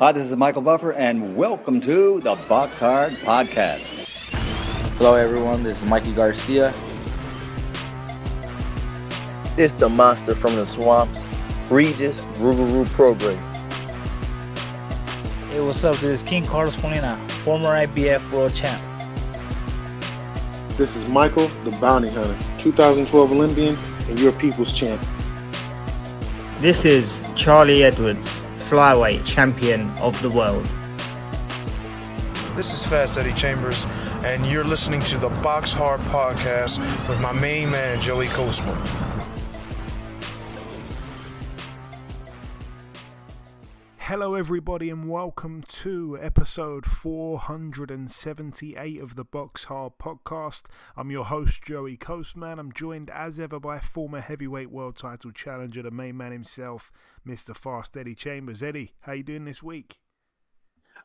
Hi, this is Michael Buffer, and welcome to the BoxHard Podcast. Hello, everyone. This is Mikey Garcia. This the monster from the swamps, Regis Rougarou Program. Hey, what's up? This is King Carlos Molina, former IBF world champ. This is Michael, the Bounty Hunter, 2012 Olympian and your people's champ. This is Charlie Edwards, flyweight champion of the world. This is Fast Eddie Chambers, and you're listening to the BoxHard Podcast with my main man, Joey Coastman. Hello everybody and welcome to episode 478 of the BoxHard Podcast. I'm your host Joey Coastman. I'm joined as ever by former heavyweight world title challenger, the main man himself, Mr. Fast Eddie Chambers. Eddie, how you doing this week?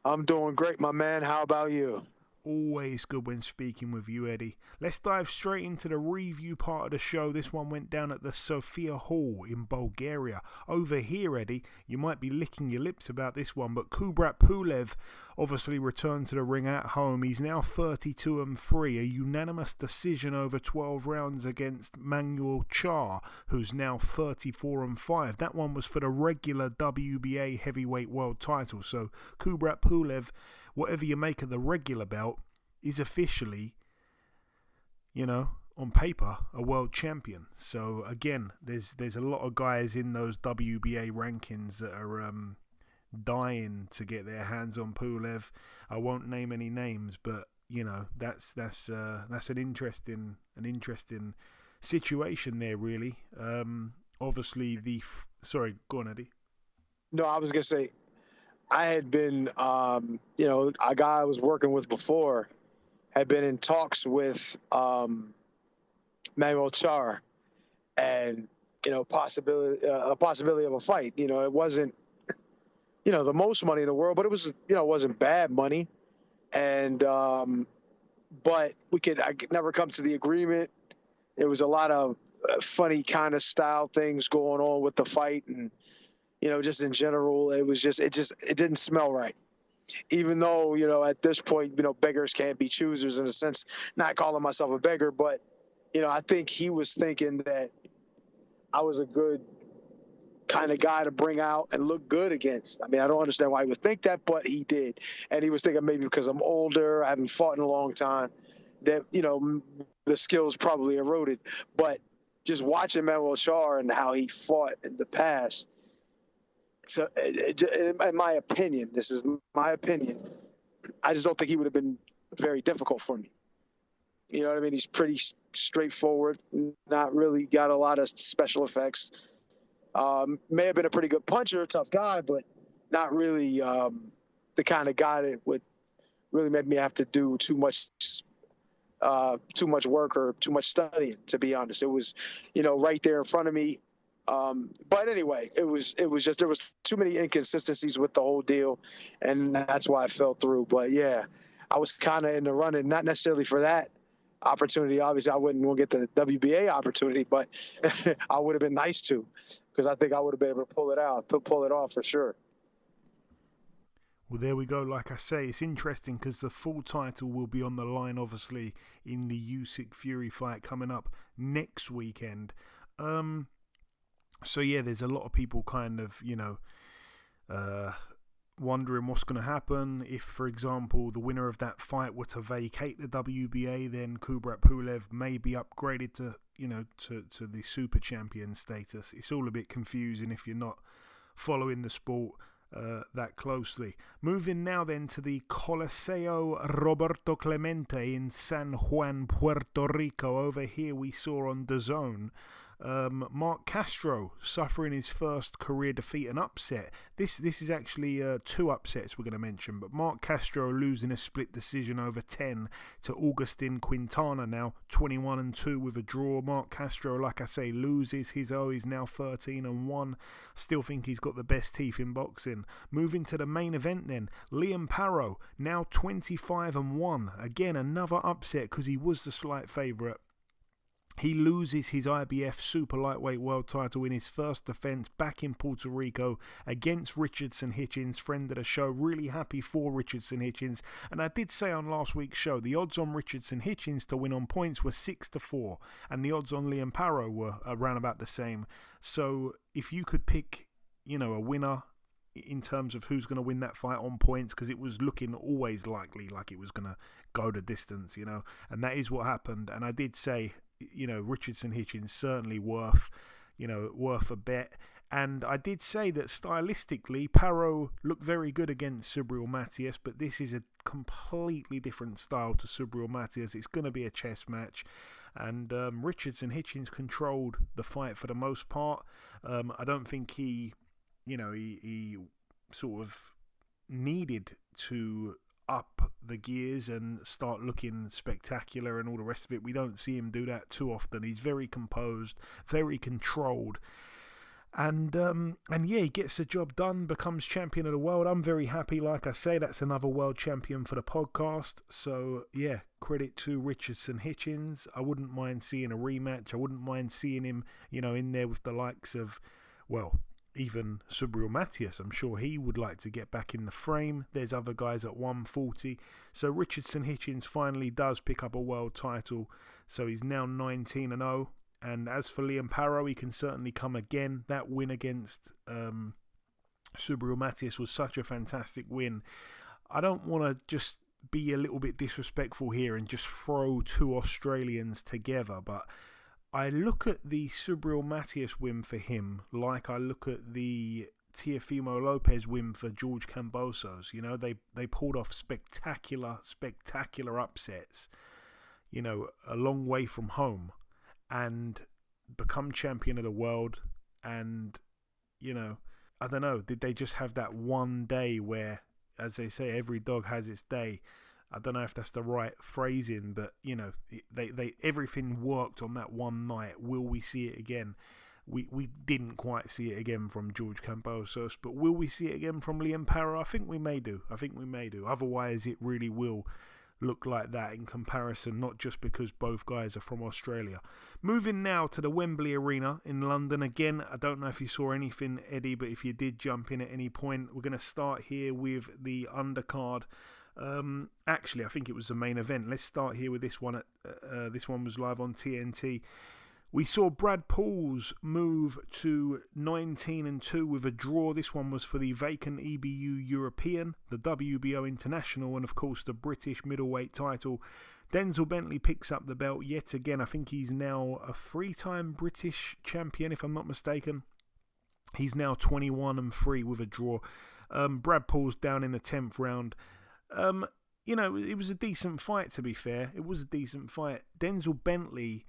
I'm doing great, my man. How about you? Always good when speaking with you, Eddie. Let's dive straight into the review part of the show. This one went down at the Sofia Hall in Bulgaria. Over here, Eddie, you might be licking your lips about this one, but Kubrat Pulev obviously returned to the ring at home. He's now 32-3, a unanimous decision over 12 rounds against Manuel Char, who's now 34-5. That one was for the regular WBA heavyweight world title. So Kubrat Pulev, whatever you make of the regular belt, is officially, on paper, a world champion. So again, there's a lot of guys in those WBA rankings that are dying to get their hands on Pulev. I won't name any names, but that's an interesting situation there, really. Obviously, sorry, go on, Eddie. No, I was gonna say, I had been, a guy I was working with before had been in talks with Manuel Char, and a possibility of a fight. It wasn't, the most money in the world, but it was, it wasn't bad money, and but I could never come to the agreement. There was a lot of funny kind of style things going on with the fight, and just in general, it didn't smell right. Even though, at this point, beggars can't be choosers, in a sense, not calling myself a beggar, but, I think he was thinking that I was a good kind of guy to bring out and look good against. I mean, I don't understand why he would think that, but he did. And he was thinking maybe because I'm older, I haven't fought in a long time, that, the skills probably eroded. But just watching Manuel Char and how he fought in the past, so, in my opinion, this is my opinion, I just don't think he would have been very difficult for me. You know what I mean? He's pretty straightforward, not really got a lot of special effects. May have been a pretty good puncher, tough guy, but not really the kind of guy that would really make me have to do too much work or too much studying, to be honest. It was, right there in front of me. But anyway, it was just, there was too many inconsistencies with the whole deal, and that's why I fell through. But yeah, I was kind of in the running, not necessarily for that opportunity. Obviously, I wouldn't want to get the WBA opportunity, but I would have been nice to, because I think I would have been able to pull it off for sure. Well, there we go. Like I say, it's interesting because the full title will be on the line, obviously, in the Usyk Fury fight coming up next weekend. So yeah, there's a lot of people kind of, wondering what's going to happen. If, for example, the winner of that fight were to vacate the WBA, then Kubrat Pulev may be upgraded to the super champion status. It's all a bit confusing if you're not following the sport that closely. Moving now then to the Coliseo Roberto Clemente in San Juan, Puerto Rico. Over here we saw on DAZN Mark Castro suffering his first career defeat, an upset. This is actually two upsets we're going to mention, but Mark Castro losing a split decision over 10 to Augustin Quintana, now 21-2 with a draw. Mark Castro, like I say, loses his he's now 13-1. Still think he's got the best teeth in boxing. Moving to the main event then, Liam Parrow, now 25-1. Again, another upset because he was the slight favourite. He loses his IBF super lightweight world title in his first defence back in Puerto Rico against Richardson Hitchens, friend of the show. Really happy for Richardson Hitchens. And I did say on last week's show, the odds on Richardson Hitchens to win on points were 6-4, and the odds on Liam Parrow were around about the same. So if you could pick, a winner in terms of who's going to win that fight on points, because it was looking always likely like it was going to go the distance, and that is what happened. And I did say, Richardson Hitchens certainly worth a bet. And I did say that stylistically, Parrow looked very good against Subriel Matias, but this is a completely different style to Subriel Matias. It's going to be a chess match. And Richardson Hitchens controlled the fight for the most part. I don't think he sort of needed to up the gears and start looking spectacular and all the rest of it. We don't see him do that too often. He's very composed, very controlled, and he gets the job done, becomes champion of the world. I'm very happy. Like I say, that's another world champion for the podcast. So yeah, credit to Richardson Hitchens. I wouldn't mind seeing a rematch. I wouldn't mind seeing him, in there with the likes of, even Subriel Matias. I'm sure he would like to get back in the frame. There's other guys at 140. So Richardson Hitchens finally does pick up a world title. So he's now 19-0. And as for Liam Parrow, he can certainly come again. That win against Subriel Matias was such a fantastic win. I don't want to just be a little bit disrespectful here and just throw two Australians together, but I look at the Subriel Matias win for him like I look at the Teofimo Lopez win for George Kambosos. They pulled off spectacular upsets, a long way from home, and become champion of the world. And, I don't know, did they just have that one day where, as they say, every dog has its day? I don't know if that's the right phrasing, but they everything worked on that one night. Will we see it again? We didn't quite see it again from George Kambosos, but will we see it again from Liam Parrow? I think we may do. Otherwise, it really will look like that in comparison, not just because both guys are from Australia. Moving now to the Wembley Arena in London. Again, I don't know if you saw anything, Eddie, but if you did jump in at any point, we're going to start here with the undercard. Actually, I think it was the main event. Let's start here with this one. This one was live on TNT. We saw Brad Pauls move to 19-2 with a draw. This one was for the vacant EBU European, the WBO International, and of course the British middleweight title. Denzel Bentley picks up the belt yet again. I think he's now a 3-time British champion, if I'm not mistaken. He's now 21-3 with a draw. Brad Pauls down in the 10th round. It was a decent fight, to be fair. It was a decent fight. Denzel Bentley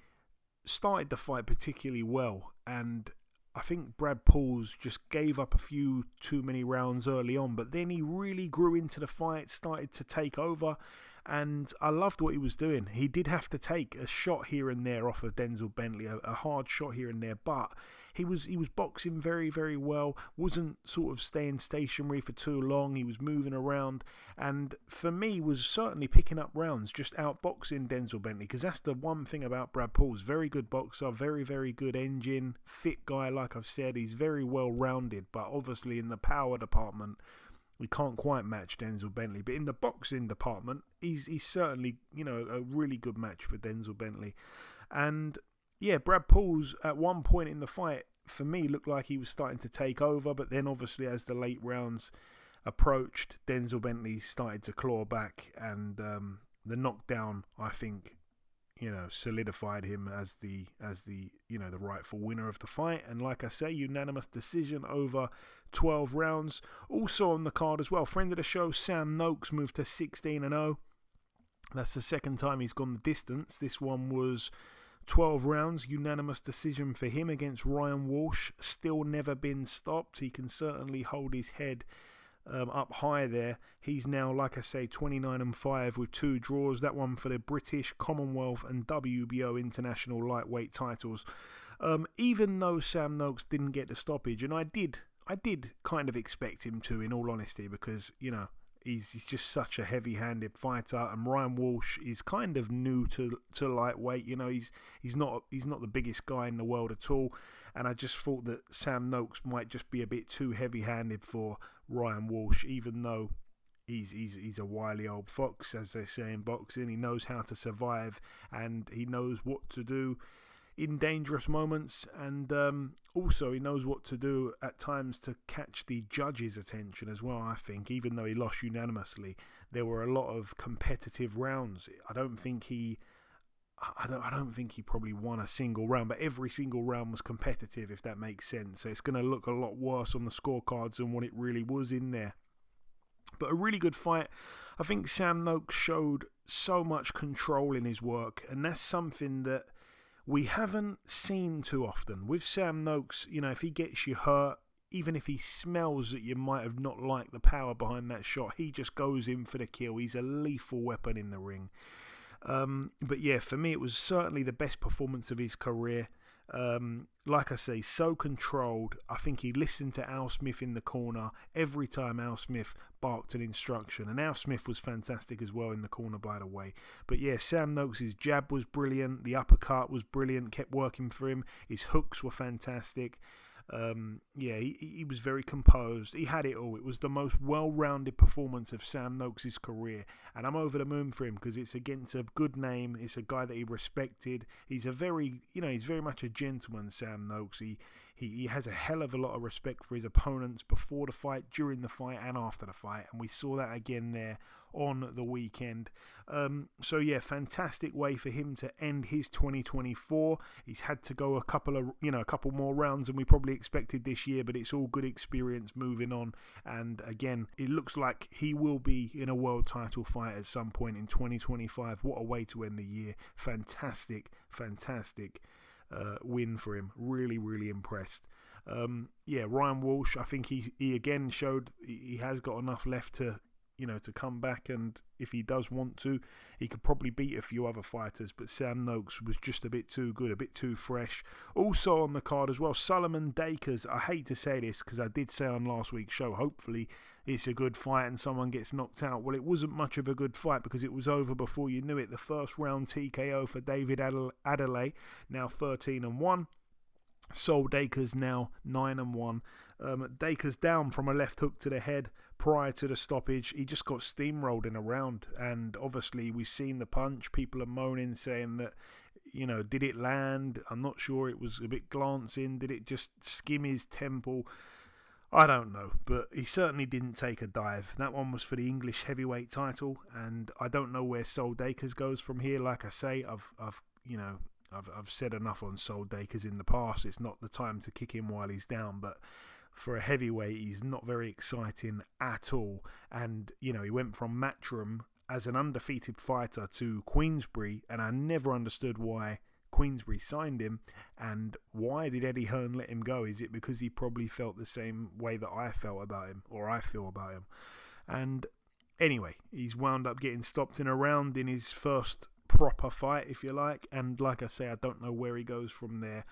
started the fight particularly well, and I think Brad Pauls just gave up a few too many rounds early on, but then he really grew into the fight, started to take over, and I loved what he was doing. He did have to take a shot here and there off of Denzel Bentley, a hard shot here and there, but he was boxing very, very well, wasn't sort of staying stationary for too long. He was moving around, and for me was certainly picking up rounds, just outboxing Denzel Bentley, because that's the one thing about Brad Pauls. Very good boxer, very, very good engine, fit guy, like I've said. He's very well rounded, but obviously in the power department we can't quite match Denzel Bentley, but in the boxing department he's certainly a really good match for Denzel Bentley. And yeah, Brad Pauls at one point in the fight, for me, looked like he was starting to take over, but then obviously as the late rounds approached, Denzel Bentley started to claw back, and the knockdown, I think, solidified him as the the rightful winner of the fight. And like I say, unanimous decision over 12 rounds. Also on the card as well, friend of the show Sam Noakes moved to 16-0. That's the second time he's gone the distance. This one was 12 rounds, unanimous decision for him against Ryan Walsh. Still never been stopped. He can certainly hold his head up high there. He's now, like I say, 29-5 with 2 draws. That one for the British, Commonwealth and WBO International lightweight titles. Even though Sam Noakes didn't get the stoppage, and I did kind of expect him to, in all honesty, because He's just such a heavy-handed fighter, and Ryan Walsh is kind of new to lightweight. You know, he's not the biggest guy in the world at all, and I just thought that Sam Noakes might just be a bit too heavy-handed for Ryan Walsh, even though he's a wily old fox, as they say in boxing. He knows how to survive, and he knows what to do in dangerous moments, and also he knows what to do at times to catch the judges' attention as well. I think, even though he lost unanimously, there were a lot of competitive rounds. I don't think he probably won a single round, but every single round was competitive, if that makes sense. So it's going to look a lot worse on the scorecards than what it really was in there. But a really good fight. I think Sam Noakes showed so much control in his work, and that's something that we haven't seen too often. With Sam Noakes, you know, if he gets you hurt, even if he smells that you might have not liked the power behind that shot, he just goes in for the kill. He's a lethal weapon in the ring. But yeah, for me, it was certainly the best performance of his career. Like I say, so controlled. I think he listened to Al Smith in the corner every time Al Smith barked an instruction, and Al Smith was fantastic as well in the corner, by the way. But yeah, Sam Noakes' jab was brilliant, the uppercut was brilliant, kept working for him, his hooks were fantastic. He was very composed. He had it all. It was the most well-rounded performance of Sam Noakes' career, and I'm over the moon for him because it's against a good name. It's a guy that he respected. He's very much a gentleman, Sam Noakes. He has a hell of a lot of respect for his opponents before the fight, during the fight, and after the fight, and we saw that again there on the weekend. So yeah, fantastic way for him to end his 2024. He's had to go a couple more rounds than we probably expected this year, but it's all good experience moving on. And again, it looks like he will be in a world title fight at some point in 2025. What a way to end the year. Fantastic win for him. Really, really impressed. Ryan Walsh, I think he again showed he has got enough left to come back, and if he does want to, he could probably beat a few other fighters, but Sam Noakes was just a bit too good, a bit too fresh. Also on the card as well, Solomon Dakers. I hate to say this because I did say on last week's show, hopefully it's a good fight and someone gets knocked out. Well, it wasn't much of a good fight because it was over before you knew it. The first round TKO for David Adelaide, now 13-1. Sol Dakers now 9-1. Dakers down from a left hook to the head prior to the stoppage. He just got steamrolled in a round, and obviously we've seen the punch. People are moaning, saying that, did it land? I'm not sure. It was a bit glancing. Did it just skim his temple? I don't know, but he certainly didn't take a dive. That one was for the English heavyweight title, and I don't know where Sol Dakers goes from here. Like I say, I've said enough on Sol Dakers in the past. It's not the time to kick him while he's down, but for a heavyweight, he's not very exciting at all. And, he went from Matchroom as an undefeated fighter to Queensbury, and I never understood why Queensbury signed him, and why did Eddie Hearn let him go? Is it because he probably felt the same way that I felt about him, or I feel about him? And anyway, he's wound up getting stopped in a round in his first proper fight, if you like, and like I say, I don't know where he goes from there.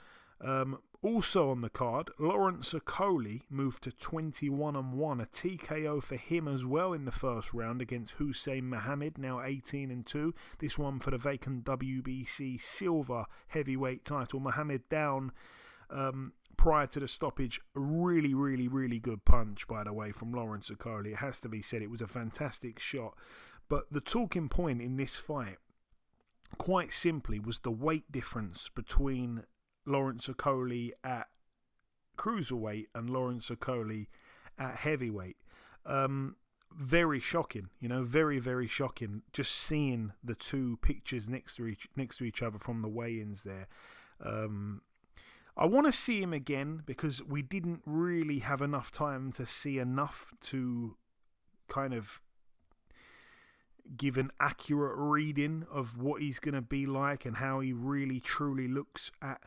Also on the card, Lawrence Okoli moved to 21-1, a TKO for him as well in the first round against Hussein Mohammed, now 18-2. This one for the vacant WBC silver heavyweight title. Mohammed down prior to the stoppage. A really, really, really good punch, by the way, from Lawrence Okoli. It has to be said, it was a fantastic shot. But the talking point in this fight, quite simply, was the weight difference between Lawrence Okoli at cruiserweight and Lawrence Okoli at heavyweight. Very shocking, very, very shocking. Just seeing the two pictures next to each other from the weigh-ins there. I want to see him again because we didn't really have enough time to see enough to kind of give an accurate reading of what he's going to be like and how he really truly looks at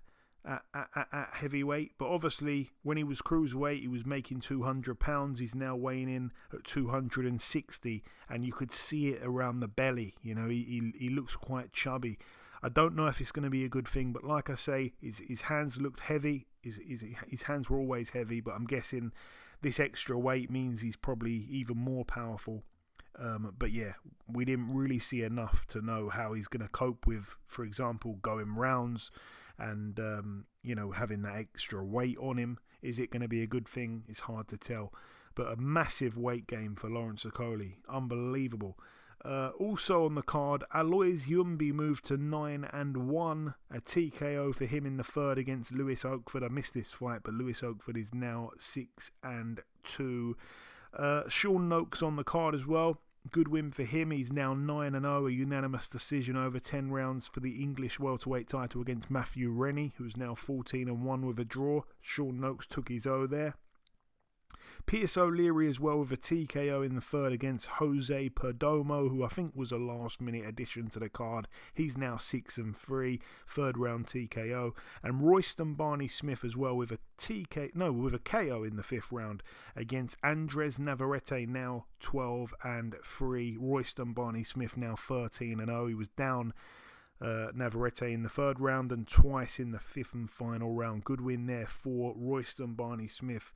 heavyweight. But obviously when he was cruiserweight, he was making £200. He's now weighing in at 260, and you could see it around the belly. He looks quite chubby. I don't know if it's going to be a good thing, but like I say, his hands looked heavy. His hands were always heavy, but I'm guessing this extra weight means he's probably even more powerful. But yeah, we didn't really see enough to know how he's going to cope with, for example, going rounds and, having that extra weight on him. Is it going to be a good thing? It's hard to tell. But a massive weight gain for Lawrence Okolie. Unbelievable. Also on the card, Alois Yumbi moved to 9-1. A TKO for him in the third against Lewis Oakford. I missed this fight, but Lewis Oakford is now 6-2. Sean Noakes on the card as well. Good win for him. He's now 9-0. A unanimous decision over 10 rounds for the English welterweight title against Matthew Rennie, who's now 14-1 with a draw. Sean Noakes took his O there. Pierce O'Leary as well with a TKO in the third against Jose Perdomo, who I think was a last-minute addition to the card. He's now 6-3, third round TKO. And Royston Barney-Smith as well with a KO in the fifth round against Andres Navarrete, now 12-3. Royston Barney-Smith now 13-0. He was down Navarrete in the third round and twice in the fifth and final round. Good win there for Royston Barney-Smith.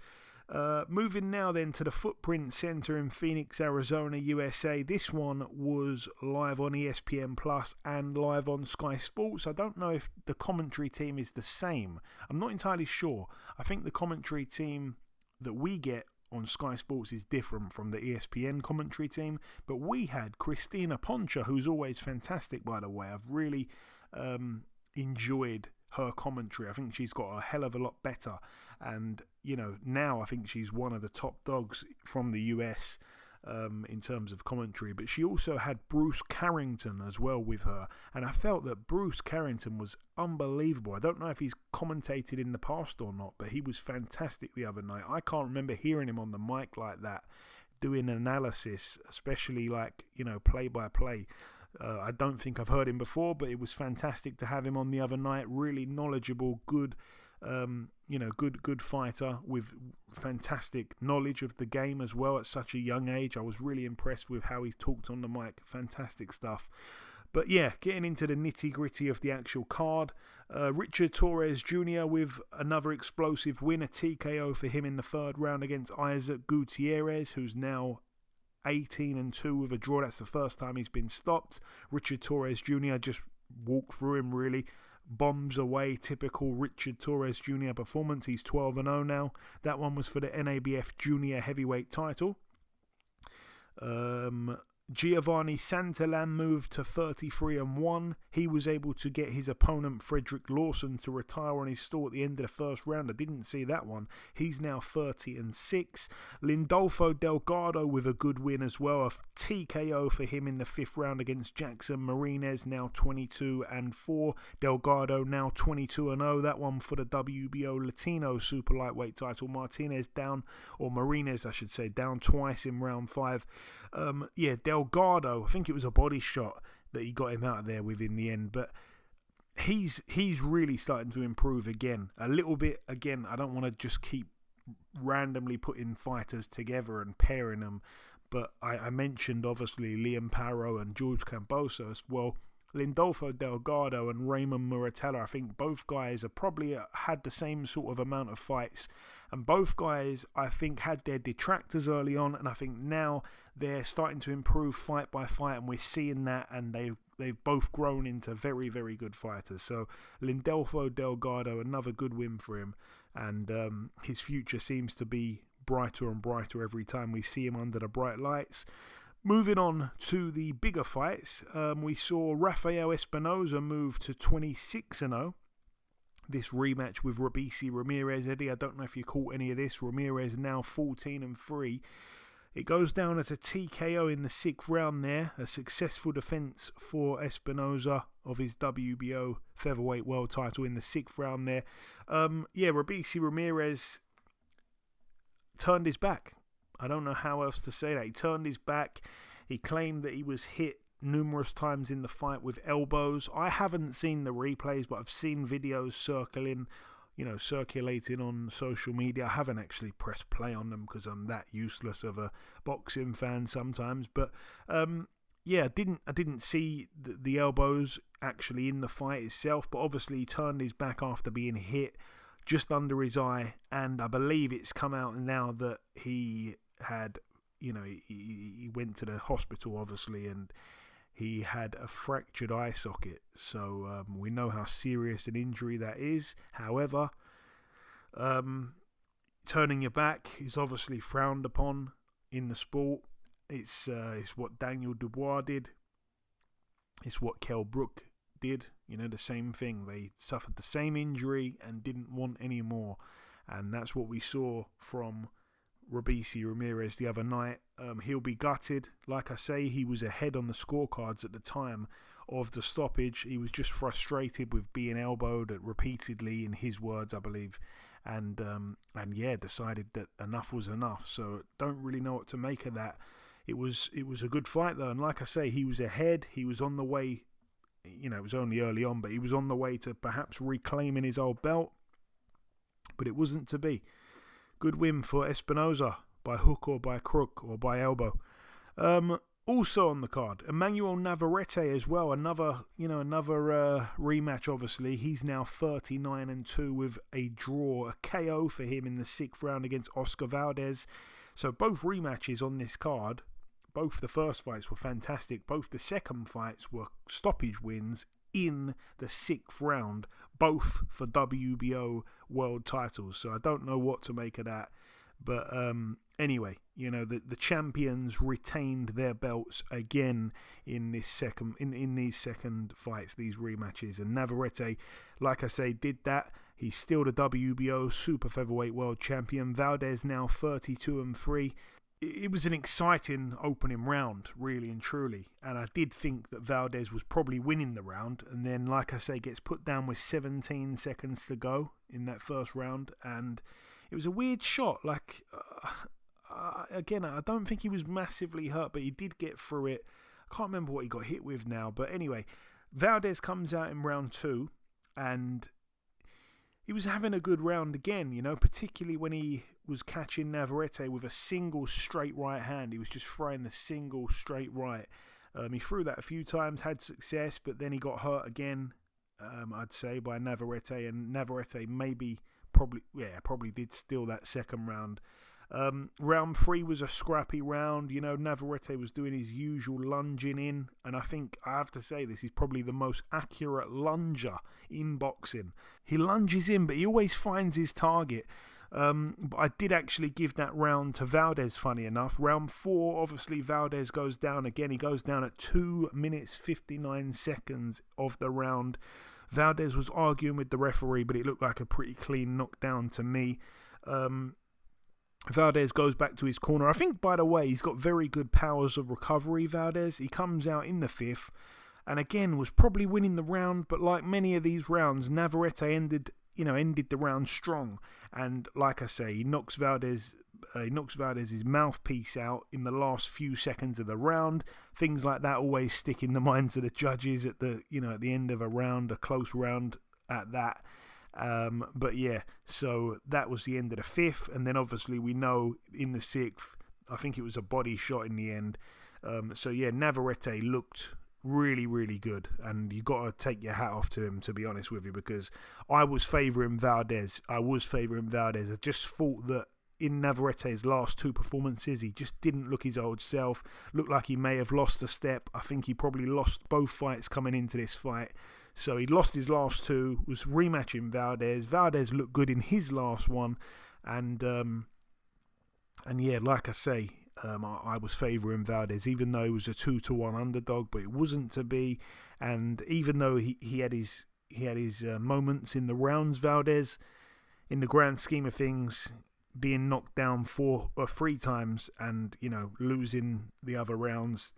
Moving now then to the Footprint Center in Phoenix, Arizona, USA. This one was live on ESPN Plus and live on Sky Sports. I don't know if the commentary team is the same. I'm not entirely sure. I think the commentary team that we get on Sky Sports is different from the ESPN commentary team. But we had Christina Poncha, who's always fantastic, by the way. I've really enjoyed her commentary. I think she's got a hell of a lot better, and now I think she's one of the top dogs from the US in terms of commentary. But she also had Bruce Carrington as well with her, and I felt that Bruce Carrington was unbelievable. I don't know if he's commentated in the past or not, but he was fantastic the other night. I can't remember hearing him on the mic like that, doing analysis, especially play by play. I don't think I've heard him before, but it was fantastic to have him on the other night. Really knowledgeable, good fighter with fantastic knowledge of the game as well at such a young age. I was really impressed with how he talked on the mic. Fantastic stuff. But yeah, getting into the nitty-gritty of the actual card, Richard Torres Jr. with another explosive win, a TKO for him in the third round against Isaac Gutierrez, who's now 18-2 with a draw. That's the first time he's been stopped. Richard Torres Jr. just walked through him, really. Bombs away, typical Richard Torres Jr. performance. He's 12-0 now. That one was for the NABF Junior Heavyweight title. Giovanni Santillan moved to 33-1. He was able to get his opponent Frederick Lawson to retire on his stall at the end of the first round. I didn't see that one. He's now 30-6. Lindolfo Delgado with a good win as well. A TKO for him in the fifth round against Jackson Martinez, now 22-4. Delgado now 22-0. That one for the WBO Latino super lightweight title. Martinez Martinez I should say, down twice in round 5. Delgado, I think it was a body shot that he got him out of there with in the end, but he's really starting to improve again. A little bit again. I don't want to just keep randomly putting fighters together and pairing them, but I mentioned obviously Liam Parrow and George Cambosos. Well, Lindolfo Delgado and Raymond Muratella, I think both guys have probably had the same sort of amount of fights, and both guys I think had their detractors early on, and I think now they're starting to improve fight by fight, and we're seeing that, and they've both grown into very, very good fighters. So Lindolfo Delgado, another good win for him, and his future seems to be brighter and brighter every time we see him under the bright lights. Moving on to the bigger fights, we saw Rafael Espinoza move to 26-0. This rematch with Robisi Ramirez. Eddie, I don't know if you caught any of this. Ramirez now 14-3. It goes down as a TKO in the sixth round there. A successful defense for Espinoza of his WBO featherweight world title in the sixth round there. Robisi Ramirez turned his back. I don't know how else to say that. He turned his back. He claimed that he was hit numerous times in the fight with elbows. I haven't seen the replays, but I've seen videos circulating on social media. I haven't actually pressed play on them because I'm that useless of a boxing fan sometimes. But I didn't see the elbows actually in the fight itself. But obviously he turned his back after being hit just under his eye, and I believe it's come out now that he had he went to the hospital, obviously, and he had a fractured eye socket. So we know how serious an injury that is. However, turning your back is obviously frowned upon in the sport. It's what Daniel Dubois did. It's what Kell Brook did. The same thing. They suffered the same injury and didn't want any more. And that's what we saw from Robeisy Ramirez the other night. He'll be gutted. Like I say, he was ahead on the scorecards at the time of the stoppage. He was just frustrated with being elbowed repeatedly, in his words, I believe. And decided that enough was enough. So don't really know what to make of that. It was a good fight though, and like I say, he was ahead. He was on the way. It was only early on, but he was on the way to perhaps reclaiming his old belt. But it wasn't to be. Good win for Espinoza by hook or by crook or by elbow. Also on the card, Emmanuel Navarrete as well. Another rematch. Obviously, he's now 39-2 with a draw, a KO for him in the 6th round against Oscar Valdez. So both rematches on this card. Both the first fights were fantastic. Both the second fights were stoppage wins in the 6th round, both for WBO world titles. So I don't know what to make of that. But anyway, the champions retained their belts again in this in these second fights, these rematches. And Navarrete, like I say, did that. He's still the WBO super featherweight world champion. Valdez now 32-3. It was an exciting opening round, really and truly. And I did think that Valdez was probably winning the round. And then, like I say, gets put down with 17 seconds to go in that first round. And it was a weird shot. Again, I don't think he was massively hurt, but he did get through it. I can't remember what he got hit with now. But anyway, Valdez comes out in round 2. And he was having a good round again, particularly when he was catching Navarrete with a single straight right hand. He was just throwing the single straight right. He threw that a few times, had success, but then he got hurt again, I'd say, by Navarrete. And Navarrete probably did steal that second round. Round 3 was a scrappy round. Navarrete was doing his usual lunging in, and I think I have to say this is probably the most accurate lunger in boxing. He lunges in, but he always finds his target. But I did actually give that round to Valdez, funny enough. Round 4, obviously, Valdez goes down again. He goes down at 2 minutes 59 seconds of the round. Valdez was arguing with the referee, but it looked like a pretty clean knockdown to me. Valdez goes back to his corner. I think, by the way, he's got very good powers of recovery, Valdez. He comes out in the 5th and again was probably winning the round, but like many of these rounds, Navarrete ended the round strong. And like I say, he knocks Valdez's mouthpiece out in the last few seconds of the round. Things like that always stick in the minds of the judges at the end of a round, a close round at that. But yeah, so that was the end of the 5th, and then obviously we know in the 6th, I think it was a body shot in the end. So yeah, Navarrete looked really, really good, and you got to take your hat off to him, to be honest with you, because I was favouring Valdez. I just thought that in Navarrete's last 2 performances, he just didn't look his old self. Looked like he may have lost a step. I think he probably lost both fights coming into this fight. So he lost his last 2, was rematching Valdez. Valdez looked good in his last one. And yeah, like I say, I was favouring Valdez, even though he was a 2-1 underdog, but it wasn't to be. And even though he had his moments in the rounds, Valdez, in the grand scheme of things, being knocked down 3 times and, losing the other rounds,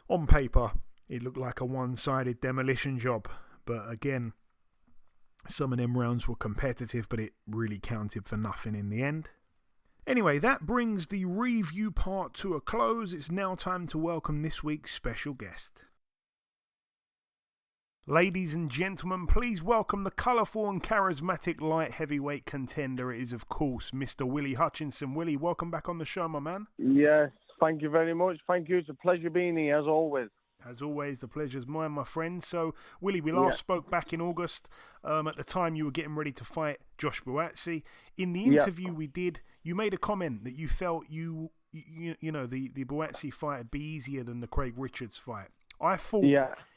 on paper, it looked like a one-sided demolition job. But again, some of them rounds were competitive, but it really counted for nothing in the end. Anyway, that brings the review part to a close. It's now time to welcome this week's special guest. Ladies and gentlemen, please welcome the colourful and charismatic light heavyweight contender. It is, of course, Mr. Willy Hutchinson. Willy, welcome back on the show, my man. Yes, thank you very much. Thank you. It's a pleasure being here, as always. As always, the pleasure's mine, my friend. So, Willy, we last spoke back in August. At the time, you were getting ready to fight Joshua Buatsi. In the interview we did, you made a comment that you felt you you know, the Buatsi fight would be easier than the Craig Richards fight. I thought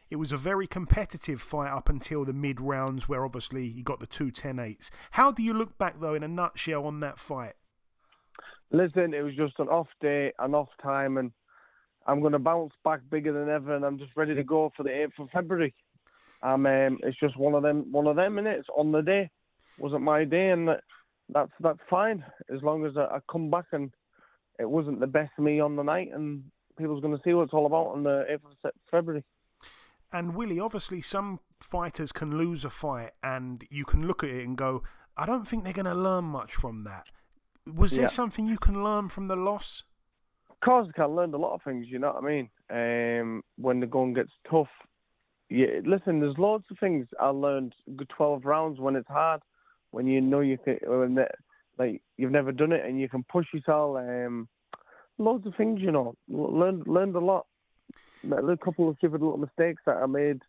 it was a very competitive fight up until the mid rounds, where obviously he got the 2 10-8s. How do you look back though, in a nutshell, on that fight? Listen, it was just an off day, an off time, and I'm going to bounce back bigger than ever, and I'm just ready to go for the 8th of February. It's just one of them, innit? It's on the day. Wasn't my day, and that's fine, as long as I come back and it wasn't the best of me on the night, and people's going to see what it's all about on the 8th of February. And Willy, obviously some fighters can lose a fight and you can look at it and go, I don't think they're going to learn much from that. Was there something you can learn from the loss? Of course, I learned a lot of things, you know what I mean? When the going gets tough. Yeah, listen, there's loads of things I learned. Good 12 rounds when it's hard, when you know you can, like you've never done it and you can push yourself. Loads of things, you know. Learned a lot. A couple of stupid little mistakes that I made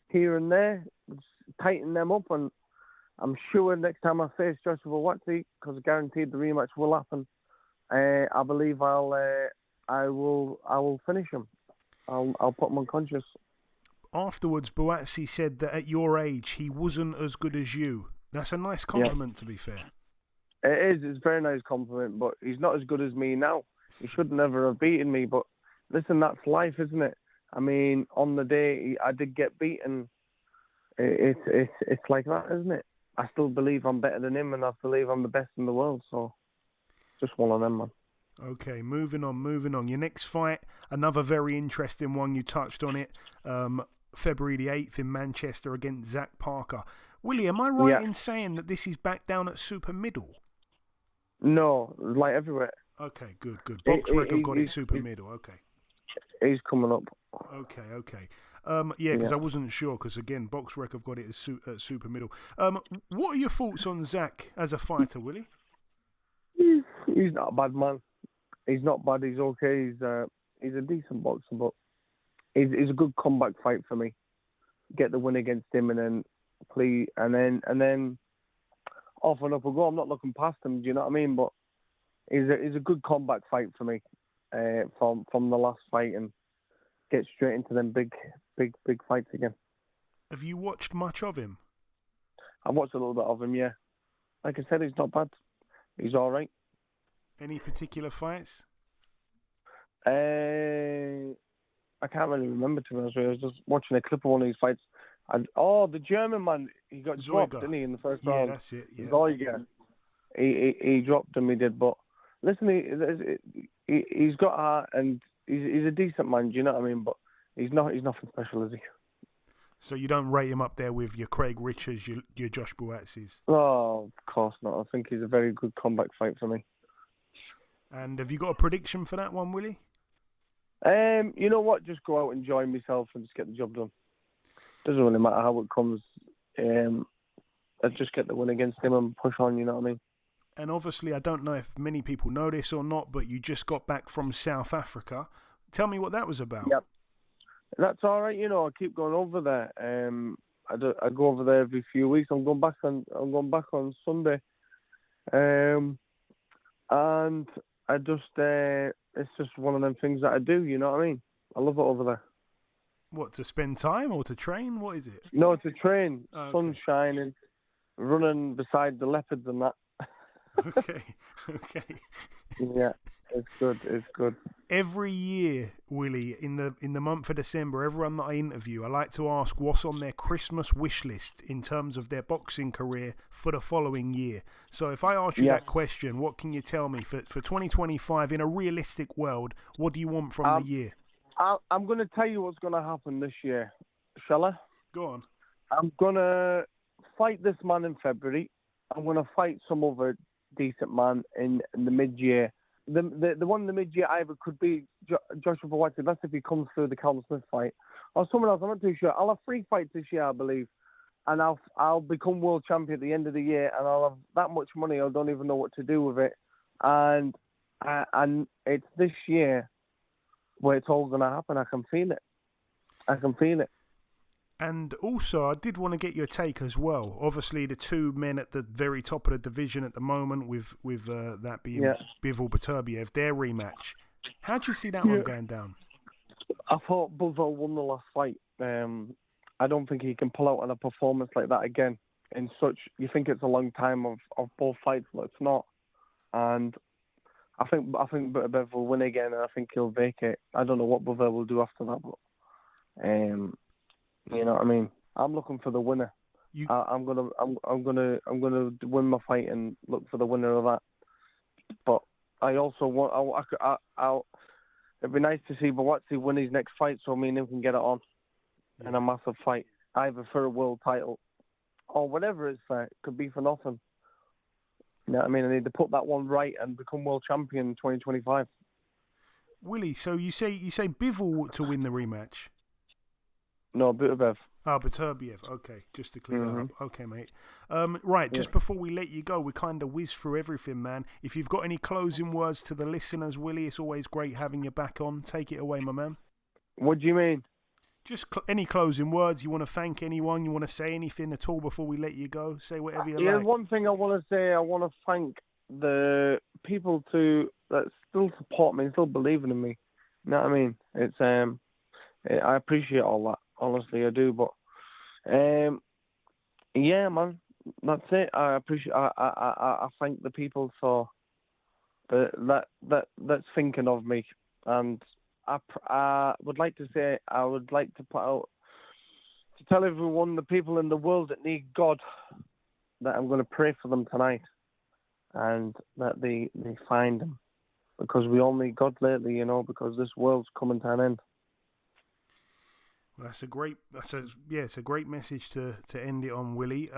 here and there. Just tighten them up, and I'm sure next time I face Joshua Buatsi, because guaranteed the rematch will happen, I believe I will finish him. I'll put him unconscious. Afterwards, Buatsi said that at your age he wasn't as good as you. That's a nice compliment, to be fair. It is. It's a very nice compliment, but he's not as good as me now. He should never have beaten me, but listen, that's life, isn't it? I mean, on the day I did get beaten, it's like that, isn't it? I still believe I'm better than him, and I believe I'm the best in the world, so just one of them, man. Okay, moving on. Your next fight, another very interesting one, you touched on it, February the 8th in Manchester against Zach Parker. Willy, am I right in saying that this is back down at super middle? No, like everywhere. Okay, good. BoxRec have got it super middle, okay. He's coming up. Okay. Because I wasn't sure, because again, BoxRec have got it as super middle. What are your thoughts on Zach as a fighter, Willy? He's not a bad man. He's not bad. He's okay. He's a decent boxer, but he's a good comeback fight for me. Get the win against him, and then and then off and up we go. I'm not looking past him. Do you know what I mean? But he's a good comeback fight for me from the last fight, and get straight into them big fights again. Have you watched much of him? I watched a little bit of him. Yeah, like I said, he's not bad. He's all right. Any particular fights? I can't really remember, to be honest with you. I was just watching a clip of one of these fights. The German man, he got dropped, didn't he, in the first round? Yeah, that's it. Yeah. Zoiga. He dropped him, he did. But listen, he's got heart, and he's a decent man. Do you know what I mean? But he's nothing special, is he? So you don't rate him up there with your Craig Richards, your Josh Buatsis? Oh, of course not. I think he's a very good comeback fight for me. And have you got a prediction for that one, Willy? You know what? Just go out, enjoy myself, and just get the job done. Doesn't really matter how it comes. I'll just get the win against him and push on, you know what I mean? And obviously, I don't know if many people know this or not, but you just got back from South Africa. Tell me what that was about. Yep. That's all right, you know. I keep going over there. I go over there every few weeks. I'm going back on Sunday. And I just it's just one of them things that I do, you know what I mean? I love it over there. What, to spend time or to train? What is it? No, to train. Okay. Sun shining, running beside the leopards and that. Okay. Yeah, it's good. Every year, Willy, in the month of December, everyone that I interview, I like to ask what's on their Christmas wish list in terms of their boxing career for the following year. So if I ask you that question, what can you tell me for 2025 in a realistic world? What do you want from the year? I'm going to tell you what's going to happen this year. Shall I? Go on. I'm going to fight this man in February. I'm going to fight some other decent man in the mid-year. The one in the mid-year either could be Joshua Buatsi. That's if he comes through the Callum Smith fight. Or someone else. I'm not too sure. I'll have 3 fights this year, I believe. And I'll become world champion at the end of the year. And I'll have that much money, I don't even know what to do with it. And it's this year where it's all going to happen. I can feel it. And also, I did want to get your take as well. Obviously, the two men at the very top of the division at the moment, with that being Bivol Beterbiev, their rematch. How do you see that one going down? I thought Bivol won the last fight. I don't think he can pull out on a performance like that again. In such, you think it's a long time of both fights, but it's not. And I think Beterbiev will win again, and I think he'll vacate. I don't know what Bivol will do after that, but you know what I mean. I'm looking for the winner. I'm gonna win my fight and look for the winner of that. But I also want. It'd be nice to see Buatsi win his next fight, so me and him can get it on in a massive fight, either for a world title or whatever it's for. It could be for nothing. You know what I mean? I need to put that one right and become world champion in 2025. Willie, so you say Bivol to win the rematch? No, Beterbiev. Oh, Beterbiev. Okay, just to clear that up. Okay, mate. Right, just before we let you go, we kind of whiz through everything, man. If you've got any closing words to the listeners, Willie, it's always great having you back on. Take it away, my man. What do you mean? Just any closing words. You want to thank anyone? You want to say anything at all before we let you go? Say whatever you like. One thing I want to say, I want to thank the people that still support me, still believing in me. You know what I mean? It's I appreciate all that. Honestly, I do. But yeah, man, that's it. I appreciate. I thank the people for that's thinking of me, and I would like to say I would like to put out to tell everyone, the people in the world that need God, that I'm going to pray for them tonight, and that they find Him, because we all need God lately, you know, because this world's coming to an end. Well, it's a great message to end it on, Willie.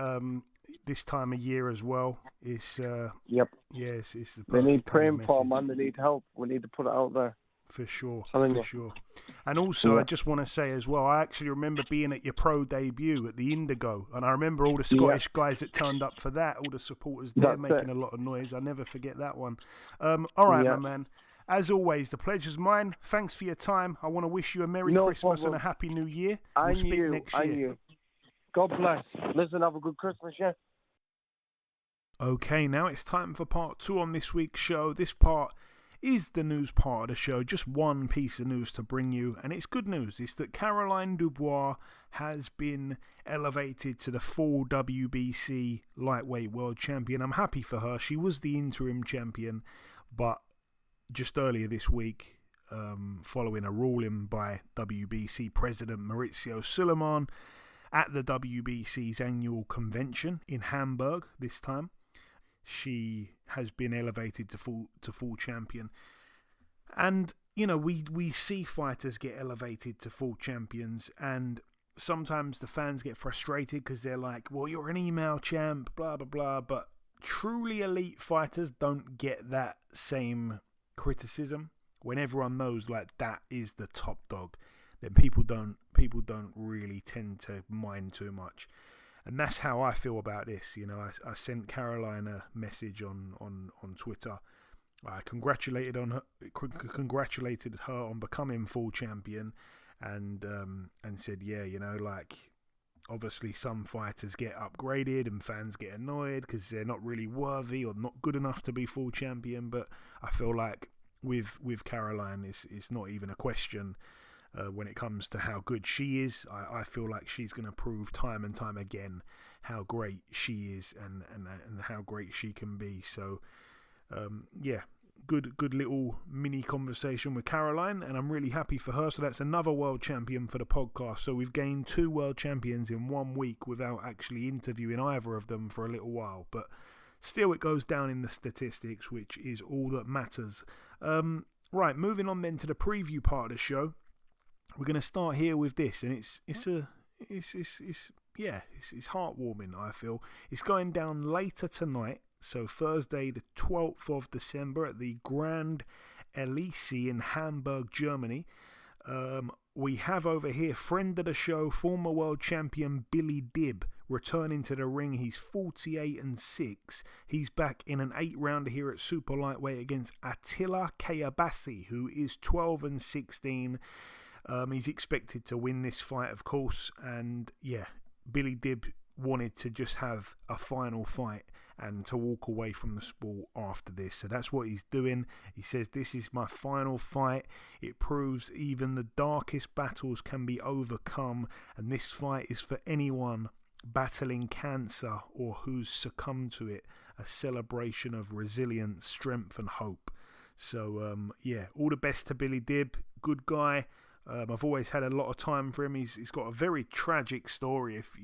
This time of year as well, it's it's the perfect. They need praying kind of for, man. They need help. We need to put it out there. For sure. And also, I just want to say as well, I actually remember being at your pro debut at the Indigo, and I remember all the Scottish guys that turned up for that, all the supporters there making a lot of noise. I'll never forget that one. All right, my man. As always, the pleasure's mine. Thanks for your time. I want to wish you a Merry Christmas and a Happy New Year. We'll speak next year. God bless. Listen, have a good Christmas, yeah? Okay, now it's time for part 2 on this week's show. This part is the news part of the show. Just one piece of news to bring you, and it's good news. It's that Caroline Dubois has been elevated to the full WBC lightweight world champion. I'm happy for her. She was the interim champion, but just earlier this week, following a ruling by WBC President Maurizio Sulaiman at the WBC's annual convention in Hamburg this time, she has been elevated to full champion. And, you know, we see fighters get elevated to full champions, and sometimes the fans get frustrated because they're like, well, you're an email champ, blah, blah, blah. But truly elite fighters don't get that same criticism. When everyone knows like that is the top dog, then people don't really tend to mind too much. And that's how I feel about this. You know, I sent Caroline a message on Twitter. I congratulated her on becoming full champion, and said, yeah, you know, like, obviously some fighters get upgraded and fans get annoyed because they're not really worthy or not good enough to be full champion. But I feel like with Caroline, it's not even a question. When it comes to how good she is, I feel like she's going to prove time and time again how great she is and how great she can be. So, good little mini conversation with Caroline, and I'm really happy for her. So that's another world champion for the podcast. So we've gained 2 world champions in 1 week without actually interviewing either of them for a little while. But still, it goes down in the statistics, which is all that matters. Right, moving on then to the preview part of the show. We're going to start here with this, and it's heartwarming, I feel. It's going down later tonight, so Thursday the 12th of December at the Grand Elysee in Hamburg, Germany. We have over here friend of the show, former world champion Billy Dibb, returning to the ring. He's 48-6. He's back in an 8-rounder here at super lightweight against Attila Kayabasi, who is 12-16. He's expected to win this fight, of course, and yeah, Billy Dib wanted to just have a final fight and to walk away from the sport after this. So that's what he's doing. He says, this is my final fight. It proves even the darkest battles can be overcome, and this fight is for anyone battling cancer or who's succumbed to it. A celebration of resilience, strength and hope. So yeah, all the best to Billy Dib. Good guy. I've always had a lot of time for him. He's got a very tragic story. If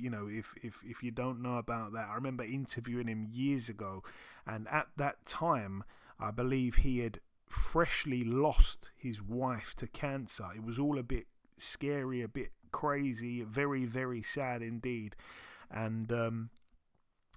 you don't know about that, I remember interviewing him years ago, and at that time, I believe he had freshly lost his wife to cancer. It was all a bit scary, a bit crazy, very, very sad indeed. And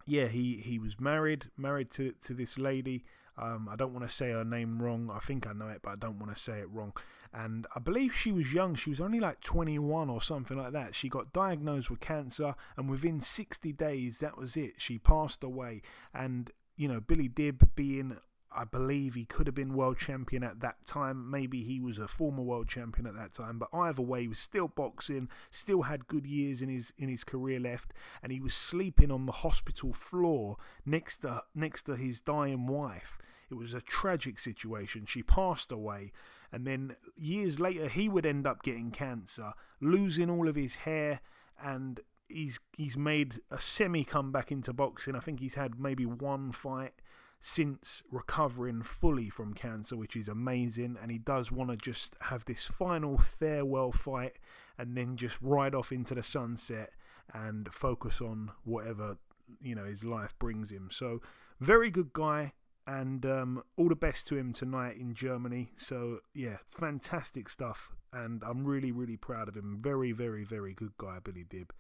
yeah, he was married to this lady. I don't want to say her name wrong. I think I know it, but I don't want to say it wrong. And I believe she was young. She was only like 21 or something like that. She got diagnosed with cancer, and within 60 days, that was it. She passed away. And, you know, Billy Dib being, I believe he could have been world champion at that time. Maybe he was a former world champion at that time. But either way, he was still boxing, still had good years in his career left. And he was sleeping on the hospital floor next to his dying wife. It was a tragic situation. She passed away. And then years later, he would end up getting cancer, losing all of his hair, and he's made a semi-comeback into boxing. I think he's had maybe one fight since recovering fully from cancer, which is amazing. And he does want to just have this final farewell fight and then just ride off into the sunset and focus on whatever, you know, his life brings him. So, very good guy. And all the best to him tonight in Germany. So, yeah, fantastic stuff. And I'm really, really proud of him. Very, very, very good guy, Billy Dib.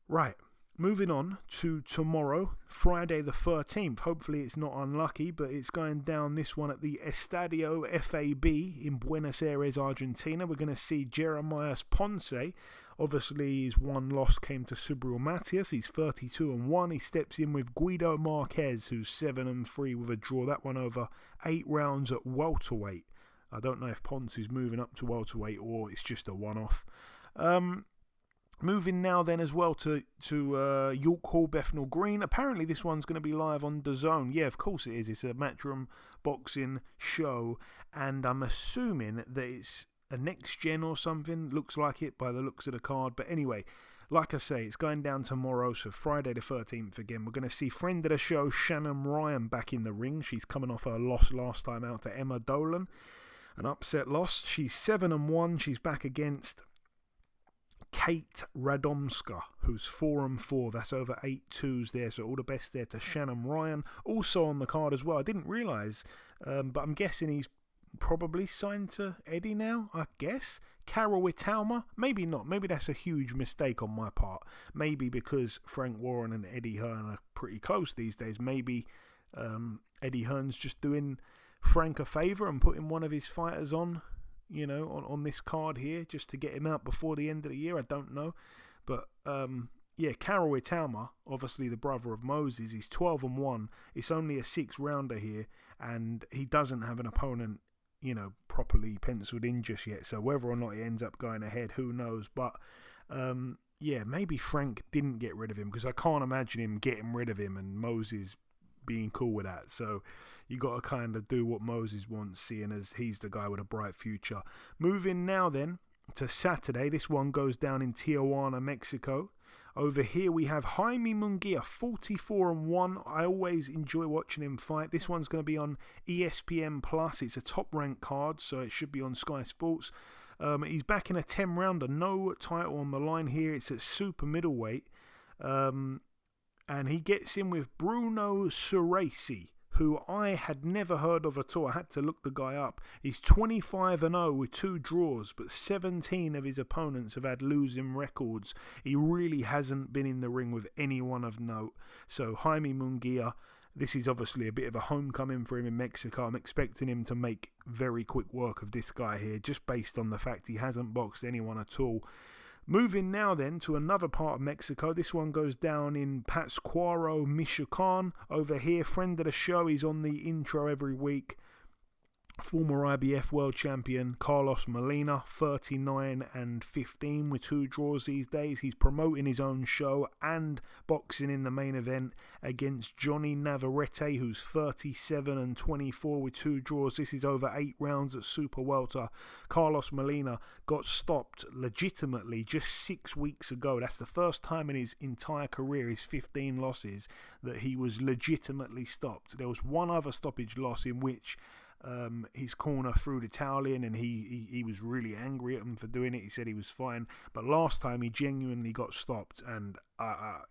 Right, moving on to tomorrow, Friday the 13th. Hopefully it's not unlucky, but it's going down this one at the Estadio FAB in Buenos Aires, Argentina. We're going to see Jeremias Ponce. Obviously, his one loss came to Subriel Matias. He's 32-1. He steps in with Guido Marquez, who's 7-3 with a draw. That one over 8 rounds at welterweight. I don't know if Ponce is moving up to welterweight or it's just a one-off. Moving now then as well to York Hall, Bethnal Green. Apparently this one's going to be live on DAZN. Yeah, of course it is. It's a Matchroom boxing show, and I'm assuming that it's a next gen or something. Looks like it by the looks of the card. But anyway, like I say, it's going down tomorrow, so Friday the 13th again. We're going to see friend of the show, Shannon Ryan, back in the ring. She's coming off her loss last time out to Emma Dolan. An upset loss. She's 7-1. She's back against Kate Radomska, who's 4-4. That's over 8 twos there. So all the best there to Shannon Ryan. Also on the card as well. I didn't realise, but I'm guessing he's probably signed to Eddie now, I guess. Carol Italma, maybe not. Maybe that's a huge mistake on my part. Maybe because Frank Warren and Eddie Hearn are pretty close these days. Maybe Eddie Hearn's just doing Frank a favour and putting one of his fighters on, you know, on this card here just to get him out before the end of the year. I don't know. But yeah, Carol Italma, obviously the brother of Moses, he's 12-1. It's only a 6-rounder here, and he doesn't have an opponent, you know, properly penciled in just yet. So whether or not he ends up going ahead, who knows. But yeah, maybe Frank didn't get rid of him, because I can't imagine him getting rid of him and Moses being cool with that. So you got to kind of do what Moses wants, seeing as he's the guy with a bright future. Moving now then to Saturday. This one goes down in Tijuana, Mexico. Over here we have Jaime Munguia, 44-1. I always enjoy watching him fight. This one's going to be on ESPN Plus. It's a top-ranked card, so it should be on Sky Sports. He's back in a 10-rounder. No title on the line here. It's at super middleweight. And he gets in with Bruno Ceresi, who I had never heard of at all. I had to look the guy up. He's 25-0 with 2 draws, but 17 of his opponents have had losing records. He really hasn't been in the ring with anyone of note. So Jaime Munguia, this is obviously a bit of a homecoming for him in Mexico. I'm expecting him to make very quick work of this guy here, just based on the fact he hasn't boxed anyone at all. Moving now then to another part of Mexico. This one goes down in Pátzcuaro, Michoacán. Over here, friend of the show, he's on the intro every week. Former IBF world champion Carlos Molina, 39-15 with 2 draws these days. He's promoting his own show and boxing in the main event against Johnny Navarrete, who's 37-24 with 2 draws. This is over 8 rounds at Super Welter. Carlos Molina got stopped legitimately just 6 weeks ago. That's the first time in his entire career, his 15 losses, that he was legitimately stopped. There was one other stoppage loss in which his corner threw the towel in, and he was really angry at him for doing it. He said he was fine, but last time he genuinely got stopped, and I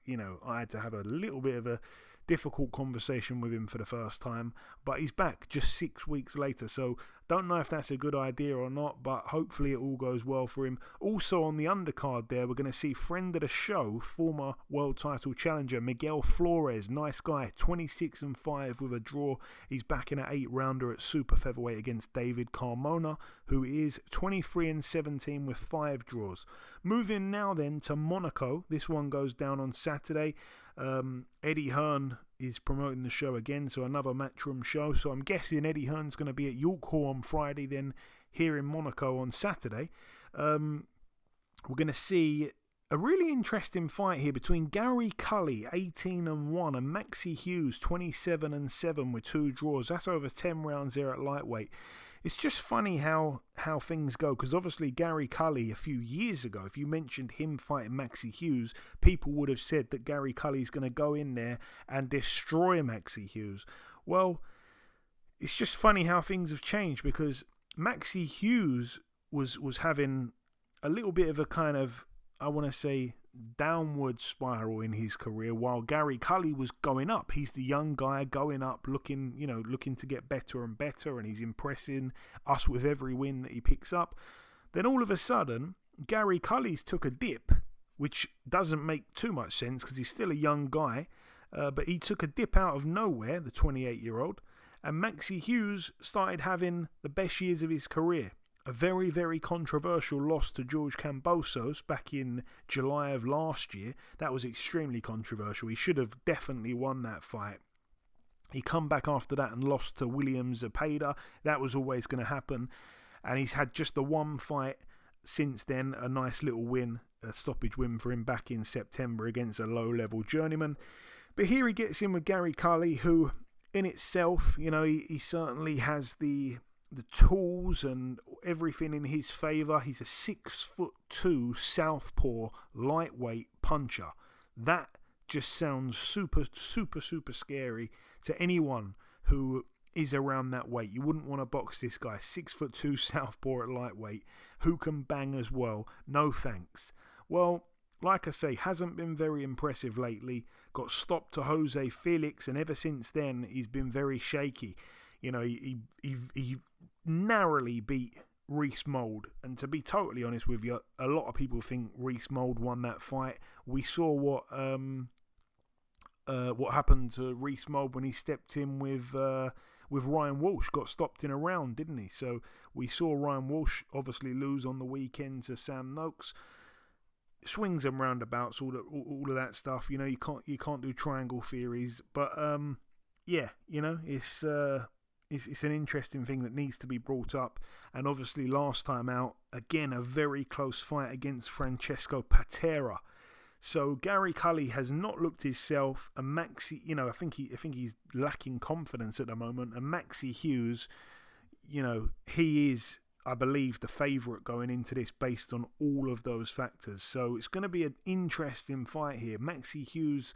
had to have a little bit of a difficult conversation with him for the first time. But he's back just 6 weeks later, so don't know if that's a good idea or not, but hopefully it all goes well for him. Also on the undercard there, we're going to see friend of the show, former world title challenger Miguel Flores. Nice guy, 26-5 with a draw. He's back in an 8-rounder at super featherweight against David Carmona, who is 23-17 with 5 draws. Moving now then to Monaco. This one goes down on Saturday. Eddie Hearn is promoting the show again, so another Matchroom show. So I'm guessing Eddie Hearn's going to be at York Hall on Friday, then here in Monaco on Saturday. We're going to see a really interesting fight here between Gary Cully, 18-1, and Maxi Hughes, 27-7 with 2 draws. That's over 10 rounds there at lightweight. It's just funny how things go, because obviously Gary Cully a few years ago, if you mentioned him fighting Maxi Hughes, people would have said that Gary Cully's going to go in there and destroy Maxi Hughes. Well, it's just funny how things have changed, because Maxi Hughes was having a little bit of a kind of, I want to say, downward spiral in his career, while Gary Cully was going up. He's the young guy going up, looking to get better and better, and he's impressing us with every win that he picks up. Then all of a sudden, Gary Cully's took a dip, which doesn't make too much sense because he's still a young guy, but he took a dip out of nowhere, the 28-year-old, and Maxi Hughes started having the best years of his career. A very, very controversial loss to George Kambosos back in July of last year. That was extremely controversial. He should have definitely won that fight. He come back after that and lost to William Zepeda. That was always going to happen. And he's had just the one fight since then, a nice little win, a stoppage win for him back in September against a low-level journeyman. But here he gets in with Gary Cully, who in itself, he certainly has the tools and everything in his favour. He's a 6'2" southpaw lightweight puncher. That just sounds super, super, super scary to anyone who is around that weight. You wouldn't want to box this guy. 6'2" southpaw at lightweight, who can bang as well. No thanks. Well, like I say, hasn't been very impressive lately. Got stopped to Jose Felix, and ever since then he's been very shaky. He narrowly beat Reese Mould, and to be totally honest with you, a lot of people think Reese Mould won that fight. We saw what happened to Reese Mould when he stepped in with Ryan Walsh. Got stopped in a round, didn't he? So we saw Ryan Walsh obviously lose on the weekend to Sam Noakes. Swings and roundabouts, all of that stuff. You can't do triangle theories, but it's an interesting thing that needs to be brought up. And obviously last time out, again, a very close fight against Francesco Patera. So Gary Cully has not looked himself, and Maxi, I think he's lacking confidence at the moment. And Maxi Hughes, he is, I believe, the favourite going into this based on all of those factors. So it's going to be an interesting fight here. Maxi Hughes,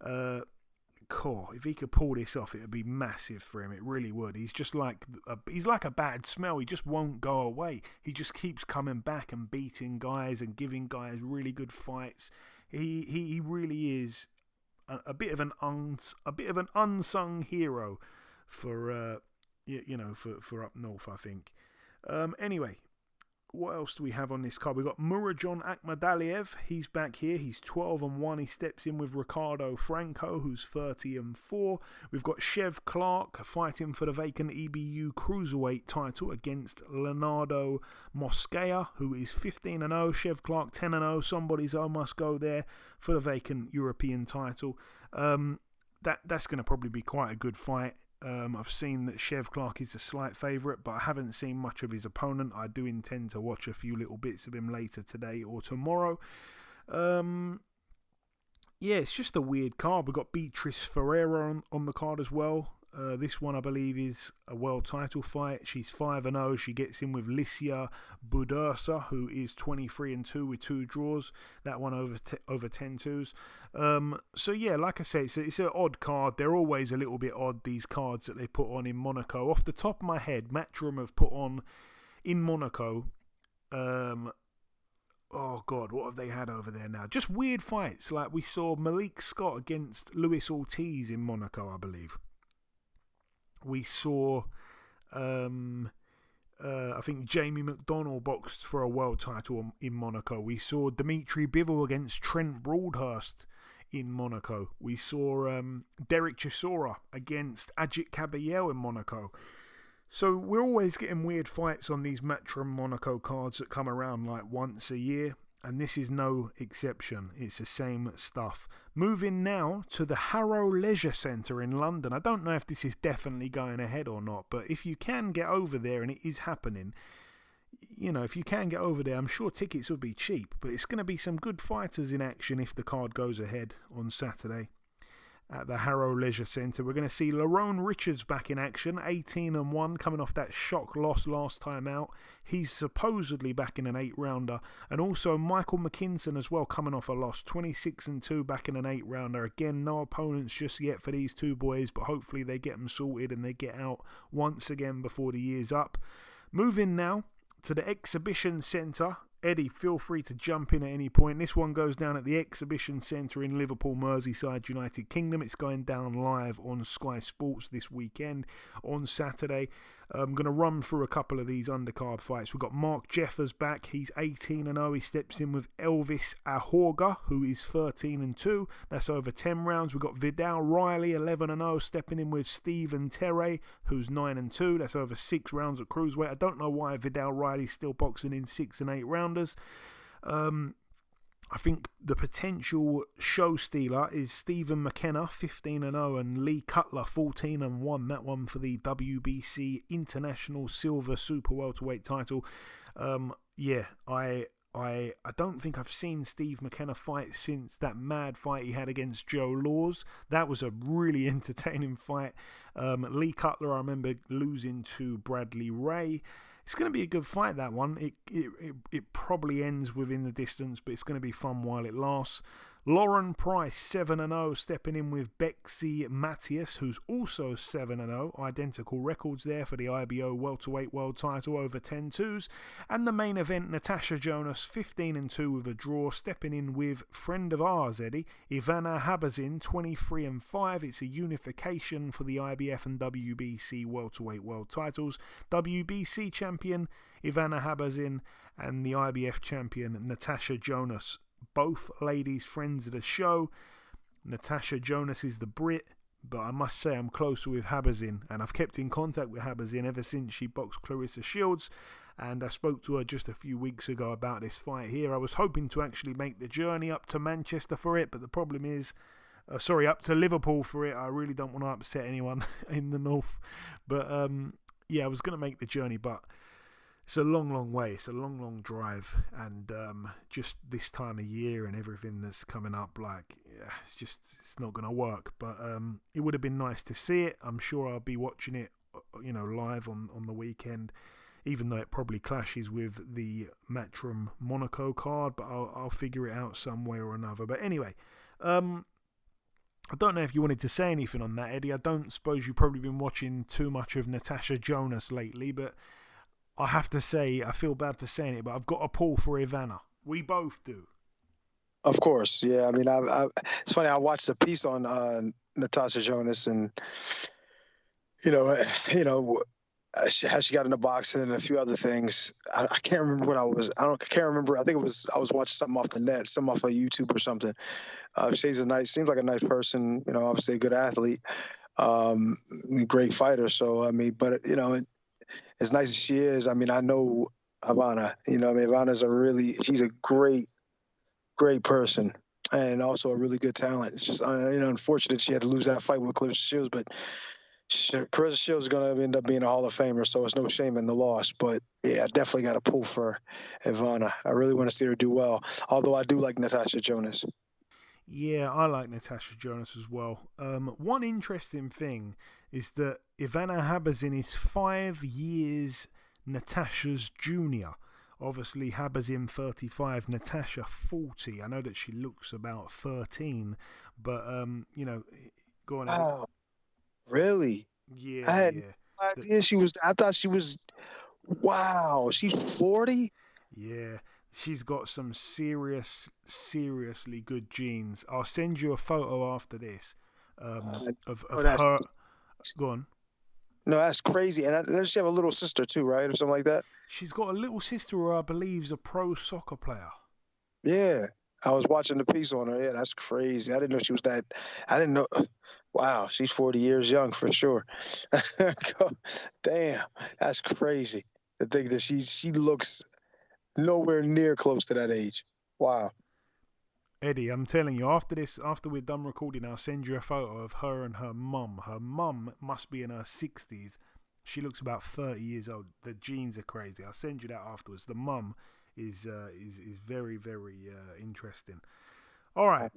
if he could pull this off, it would be massive for him. It really would. He's just like a bad smell. He just won't go away. He just keeps coming back and beating guys and giving guys really good fights. He really is a bit of an unsung hero for up north, I think. Anyway, what else do we have on this card? We've got Murajon Akhmadaliev. He's back here. He's 12-1. He steps in with Ricardo Franco, who's 30-4. We've got Chev Clark fighting for the vacant EBU Cruiserweight title against Leonardo Mosquea, who is 15-0. Chev Clark 10-0. Somebody's must go there for the vacant European title. That's going to probably be quite a good fight. I've seen that Chev Clark is a slight favourite, but I haven't seen much of his opponent. I do intend to watch a few little bits of him later today or tomorrow. Yeah, it's just a weird card. We've got Beatrice Ferreira on the card as well. This one, I believe, is a world title fight. She's 5-0. She gets in with Licia Budersa, who is 23-2 with 2 draws. That one over 10-2s. So yeah, like I say, it's an odd card. They're always a little bit odd, these cards that they put on in Monaco. Off the top of my head, Matchroom have put on in Monaco. Oh God, what have they had over there now? Just weird fights. Like we saw Malik Scott against Luis Ortiz in Monaco, I believe. We saw, I think Jamie McDonnell boxed for a world title in Monaco. We saw Dimitri Bivol against Trent Broadhurst in Monaco. We saw Derek Chisora against Ajit Kabayel in Monaco. So we're always getting weird fights on these Matchroom Monaco cards that come around like once a year. And this is no exception. It's the same stuff. Moving now to the Harrow Leisure Centre in London. I don't know if this is definitely going ahead or not, but if you can get over there, and it is happening, you know, if you can get over there, I'm sure tickets will be cheap. But it's going to be some good fighters in action if the card goes ahead on Saturday at the Harrow Leisure Centre. We're going to see Lerone Richards back in action, 18-1, coming off that shock loss last time out. He's supposedly back in an 8-rounder. And also Michael McKinson as well, coming off a loss, 26-2, back in an 8-rounder. Again, no opponents just yet for these two boys, but hopefully they get them sorted and they get out once again before the year's up. Moving now to the Exhibition Centre. Eddie, feel free to jump in at any point. This one goes down at the Exhibition Centre in Liverpool, Merseyside, United Kingdom. It's going down live on Sky Sports this weekend on Saturday. I'm going to run through a couple of these undercard fights. We've got Mark Jeffers back. He's 18-0. He steps in with Elvis Ahorga, who is 13-2. That's over 10 rounds. We've got Vidal Riley, 11-0, stepping in with Stephen Terre, who's 9-2. That's over 6 rounds at cruiserweight. I don't know why Vidal Riley's still boxing in 6 and 8 rounders. I think the potential show stealer is Stephen McKenna, 15-0, and Lee Cutler, 14-1. That one for the WBC International Silver Super Welterweight title. I don't think I've seen Steve McKenna fight since that mad fight he had against Joe Laws. That was a really entertaining fight. Lee Cutler, I remember losing to Bradley Ray. It's going to be a good fight, that one. It probably ends within the distance, but it's going to be fun while it lasts. Lauren Price, 7-0, stepping in with Bexy Matthias, who's also 7-0. Identical records there for the IBO welterweight world title over 10-2s. And the main event, Natasha Jonas, 15-2 with a draw, stepping in with friend of ours, Eddie, Ivana Habazin, 23-5. It's a unification for the IBF and WBC welterweight world titles. WBC champion Ivana Habazin and the IBF champion Natasha Jonas. Both ladies friends of the show. Natasha Jonas is the Brit, but I must say I'm closer with Habazin, and I've kept in contact with Habazin ever since she boxed Clarissa Shields, and I spoke to her just a few weeks ago about this fight here. I was hoping to actually make the journey up to Manchester for it, but the problem is, up to Liverpool for it. I really don't want to upset anyone in the north, but I was going to make the journey, but it's a long way. It's a long drive, and just this time of year and everything that's coming up, it's not going to work. But it would have been nice to see it. I'm sure I'll be watching it, live on the weekend, even though it probably clashes with the Matchroom Monaco card. But I'll figure it out some way or another. But anyway, I don't know if you wanted to say anything on that, Eddie. I don't suppose you've probably been watching too much of Natasha Jonas lately, but I have to say, I feel bad for saying it, but I've got a pull for Ivana. We both do. Of course, yeah. I mean, it's funny. I watched a piece on Natasha Jonas, and how she got into boxing and a few other things. I can't remember what I can't remember. I think I was watching something off the net, something off of YouTube or something. Seems like a nice person. Obviously a good athlete, great fighter. So but as nice as she is, I know Ivana. Ivana's she's a great person, and also a really good talent. It's just unfortunate she had to lose that fight with Clarissa Shields, but Carissa Shields is going to end up being a Hall of Famer, so it's no shame in the loss. But yeah, I definitely got to pull for Ivana. I really want to see her do well, although I do like Natasha Jonas. Yeah, I like Natasha Jonas as well. One interesting thing is that Ivana Habazin is 5 years Natasha's junior. Obviously, Habazin 35, Natasha 40. I know that she looks about 13, but go on. Oh, really? Yeah, I had yeah. no idea she was. I thought she was. Wow, she's 40. Yeah, she's got some seriously good genes. I'll send you a photo after this of her. Go on. No, that's crazy. And does she have a little sister too, right, or something like that? She's got a little sister who I believe is a pro soccer player. Yeah, I was watching the piece on her. Yeah, that's crazy. I didn't know she was that. I didn't know. Wow, she's 40 years young for sure. Damn, that's crazy. To think that she looks nowhere near close to that age. Wow. Eddie, I'm telling you, after we're done recording, I'll send you a photo of her and her mum. Her mum must be in her 60s. She looks about 30 years old. The genes are crazy. I'll send you that afterwards. The mum is very, very interesting. All right,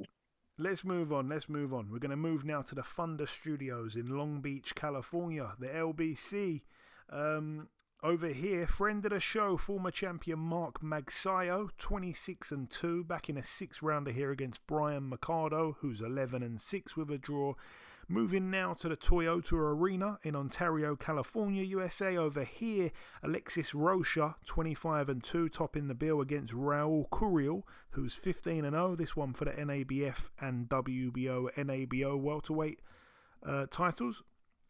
let's move on. We're going to move now to the Thunder Studios in Long Beach, California, the LBC. Over here, friend of the show, former champion Mark Magsayo, 26-2, back in a 6-rounder here against Brian Mercado, who's 11-6 with a draw. Moving now to the Toyota Arena in Ontario, California, USA. Over here, Alexis Rocha, 25-2, topping the bill against Raul Curiel, who's 15-0. This one for the NABF and WBO, NABO welterweight titles.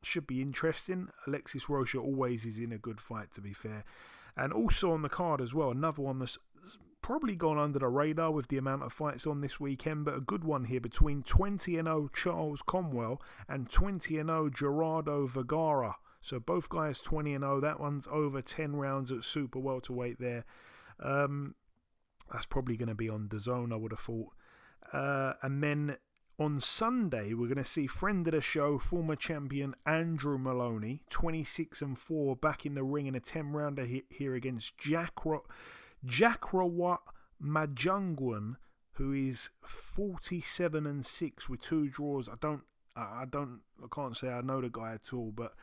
Should be interesting. Alexis Rocha always is in a good fight, to be fair. And also on the card as well, another one that's probably gone under the radar with the amount of fights on this weekend, but a good one here between 20-0 Charles Conwell and 20-0 Gerardo Vergara. So both guys 20-0. That one's over 10 rounds at super welterweight there. That's probably going to be on DAZN, I would have thought. And then on Sunday, we're going to see friend of the show, former champion Andrew Maloney, 26-4, back in the ring in a 10-rounder here against Jakrawat Majungwan, who is 47-6 with 2 draws. I can't say I know the guy at all, but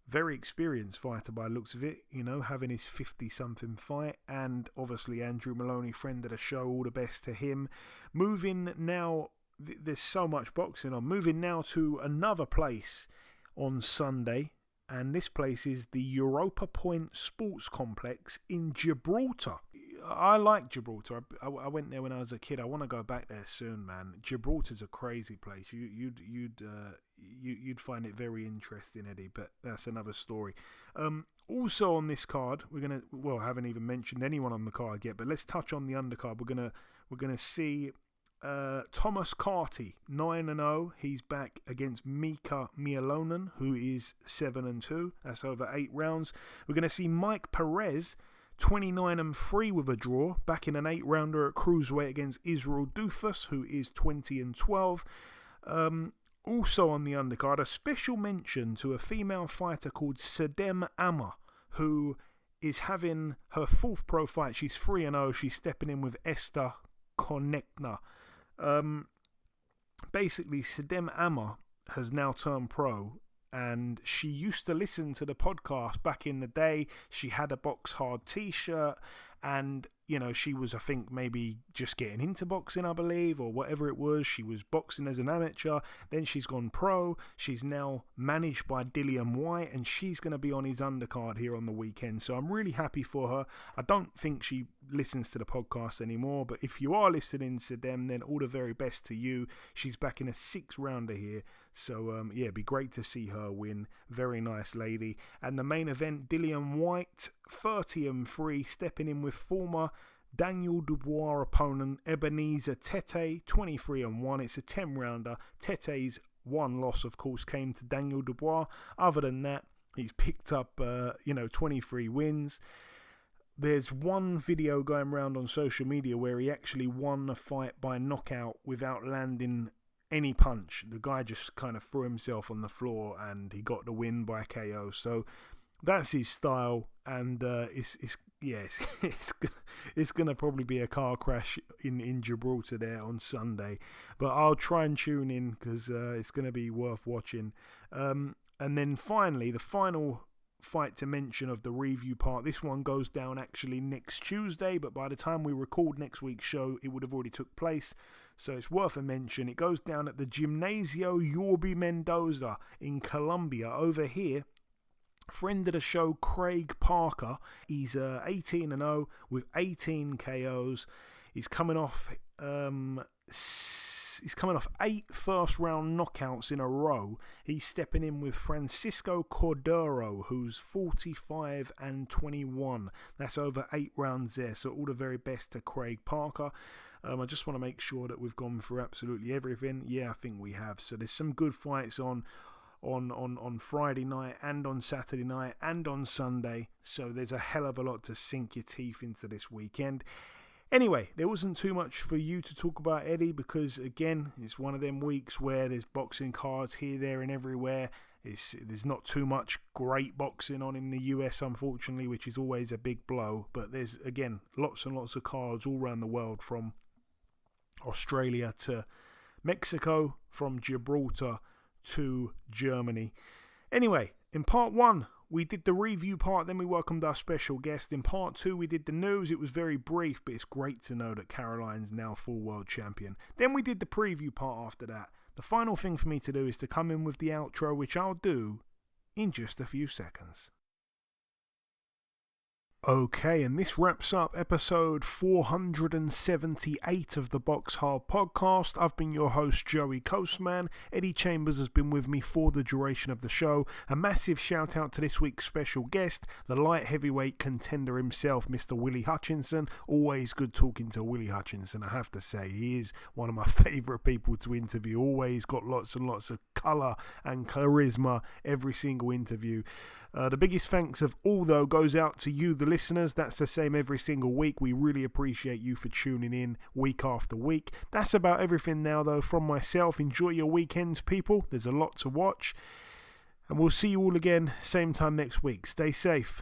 very experienced fighter by the looks of it, having his 50-something fight. And obviously Andrew Maloney, friend of the show, all the best to him. Moving now, there's so much boxing on. Moving now to another place on Sunday, and this place is the Europa Point Sports Complex in Gibraltar. I like Gibraltar. I went there when I was a kid. I want to go back there soon, man. Gibraltar's a crazy place. You'd find it very interesting, Eddie. But that's another story. Also on this card, I haven't even mentioned anyone on the card yet. But let's touch on the undercard. We're gonna see Thomas Carty, 9-0. He's back against Mika Mialonen, who is 7-2. That's over 8 rounds. We're going to see Mike Perez, 29-3 with a draw, back in an 8-rounder at cruiserweight against Israel Dufus, who is 20-12. Also on the undercard, a special mention to a female fighter called Sedem Amma, who is having her 4th pro fight. She's 3-0. She's stepping in with Esther Konechna. Basically, Sedem Amma has now turned pro, and she used to listen to the podcast back in the day. She had a BoxHard t-shirt, and she was, I think, maybe just getting into boxing, I believe, or whatever it was. She was boxing as an amateur, then she's gone pro. She's now managed by Dillian White, and she's going to be on his undercard here on the weekend, so I'm really happy for her. I don't think she listens to the podcast anymore, but if you are listening to them, then all the very best to you. She's back in a 6-rounder here, so it'd be great to see her win. Very nice lady. And the main event, Dillian White, 30-3, stepping in with former Daniel Dubois opponent Ebenezer Tete, 23-1. It's a 10-rounder. Tete's one loss, of course, came to Daniel Dubois. Other than that, he's picked up 23 wins. There's one video going around on social media where he actually won a fight by knockout without landing any punch. The guy just kind of threw himself on the floor and he got the win by KO. So that's his style, and it's gonna probably be a car crash in Gibraltar there on Sunday. But I'll try and tune in because it's gonna be worth watching. And then finally, the final fight to mention of the review part. This one goes down actually next Tuesday, but by the time we record next week's show, it would have already took place. So it's worth a mention. It goes down at the Gimnasio Yorbi Mendoza in Colombia. Over here, friend of the show, Craig Parker. He's 18-0 with 18 KOs. He's coming off 8 first-round knockouts in a row. He's stepping in with Francisco Cordero, who's 45-21. That's over 8 rounds there. So all the very best to Craig Parker. I just want to make sure that we've gone through absolutely everything. Yeah, I think we have. So there's some good fights on Friday night and on Saturday night and on Sunday. So there's a hell of a lot to sink your teeth into this weekend. Anyway, there wasn't too much for you to talk about, Eddie, because again, it's one of them weeks where there's boxing cards here, there and everywhere. There's not too much great boxing on in the US, unfortunately, which is always a big blow. But there's, again, lots and lots of cards all around the world, from Australia to Mexico, from Gibraltar to Germany. Anyway, in part 1, we did the review part, then we welcomed our special guest. In part 2, we did the news. It was very brief, but it's great to know that Caroline's now full world champion. Then we did the preview part after that. The final thing for me to do is to come in with the outro, which I'll do in just a few seconds. Okay, and this wraps up episode 478 of the BoxHard Podcast. I've been your host, Joey Coastman. Eddie Chambers has been with me for the duration of the show. A massive shout out to this week's special guest, the light heavyweight contender himself, Mr. Willy Hutchinson. Always good talking to Willy Hutchinson, I have to say. He is one of my favourite people to interview. Always got lots and lots of colour and charisma every single interview. The biggest thanks of all, though, goes out to you, the listeners. That's the same every single week. We really appreciate you for tuning in week after week. That's about everything now, though, from myself. Enjoy your weekends, people. There's a lot to watch. And we'll see you all again same time next week. Stay safe.